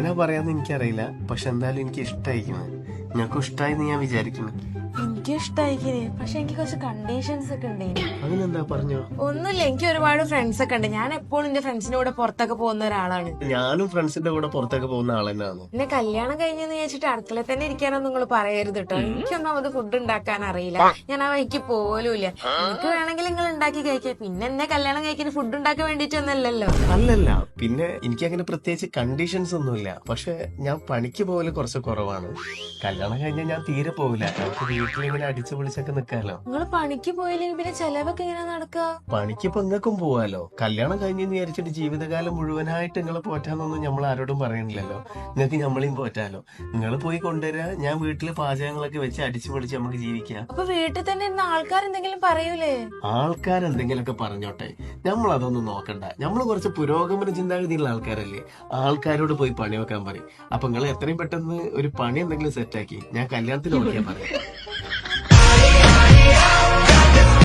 എങ്ങനെ പറയാന്ന് എനിക്കറിയില്ല. പക്ഷെ എന്തായാലും എനിക്ക് ഇഷ്ടമായിരിക്കുന്നു. നിങ്ങൾക്കും ഇഷ്ടമായെന്ന് ഞാൻ വിചാരിക്കുന്നു. എനിക്ക് ഇഷ്ടായിക്കേ, പക്ഷെ എനിക്ക് കുറച്ച് കണ്ടീഷൻസ് ഒക്കെ ഉണ്ട്. അതിനെന്താ പറഞ്ഞോ? ഒന്നുമില്ല, എനിക്ക് ഒരുപാട് ഫ്രണ്ട്സ് ഒക്കെ ഉണ്ട്. ഞാൻ എപ്പോഴും എന്റെ ഫ്രണ്ട്സിന്റെ കൂടെ പുറത്തൊക്കെ പോകുന്ന ഒരാളാണ്. ഞാനും ഫ്രണ്ട്സിന്റെ കൂടെ പുറത്തൊക്കെ പോകുന്ന ആൾ തന്നെയാണ്. പിന്നെ കല്യാണം കഴിഞ്ഞെന്ന് വെച്ചിട്ട് അടുക്കളയിൽ തന്നെ ഇരിക്കാനൊന്നും നിങ്ങൾ പറയരുത് കേട്ടോ. എനിക്കൊന്നും അത് ഫുഡ് ഉണ്ടാക്കാൻ അറിയില്ല. ഞാൻ ആ വഴിക്ക് പോലുമില്ല. എനിക്ക് വേണമെങ്കിൽ നിങ്ങൾ ഉണ്ടാക്കി കഴിക്കാം. പിന്നെ എന്നെ കല്യാണം കഴിക്കാൻ ഫുഡ് ഉണ്ടാക്കാൻ വേണ്ടിട്ടൊന്നല്ലല്ലോ. അല്ലല്ല, പിന്നെ എനിക്ക് അങ്ങനെ പ്രത്യേകിച്ച് കണ്ടീഷൻസ് ഒന്നുമില്ല. പക്ഷെ ഞാൻ പണിക്ക് പോകല് കുറച്ച് കുറവാണ്. കല്യാണം കഴിഞ്ഞാൽ ഞാൻ തീരെ പോകില്ല. നമുക്ക് വീട്ടിലിങ്ങനെ അടിച്ചു പൊളിച്ചൊക്കെ നിൽക്കാലോ. നിങ്ങൾ പണിക്ക് പോയില്ലെങ്കിൽ പിന്നെ ചെലവൊക്കെ ഇങ്ങനെ നടക്കുക. പണിക്ക് ഇപ്പൊ നിങ്ങൾക്കും പോവാലോ. കല്യാണം കഴിഞ്ഞെന്ന് വിചാരിച്ചിട്ട് ജീവിതകാലം മുഴുവനായിട്ട് നിങ്ങളെ പോറ്റാന്നൊന്നും നമ്മൾ ആരോടും പറയണില്ലല്ലോ. നിങ്ങൾക്ക് നമ്മളെയും പോറ്റാലോ. നിങ്ങൾ പോയി കൊണ്ടുവരാ, ഞാൻ വീട്ടില് പാചകങ്ങളൊക്കെ വെച്ച് അടിച്ചു പൊളിച്ച് നമുക്ക് ജീവിക്കാം. അപ്പൊ വീട്ടിൽ തന്നെ ഇരുന്ന ആൾക്കാർ എന്തെങ്കിലും പറയൂലേ? ആൾക്കാരെന്തെങ്കിലുമൊക്കെ പറഞ്ഞോട്ടെ, നമ്മൾ അതൊന്നും നോക്കണ്ട. നമ്മൾ കുറച്ച് പുരോഗമന ചിന്താഗതിയുള്ള ആൾക്കാരല്ലേ. ആൾക്കാരോട് പോയി പണി വെക്കാൻ പറയും. അപ്പൊ നിങ്ങൾ എത്രയും പെട്ടെന്ന് ഒരു പണി എന്തെങ്കിലും സെറ്റാക്കി ഞാൻ കല്യാണത്തിന് നോക്കിയാൽ പറയാം.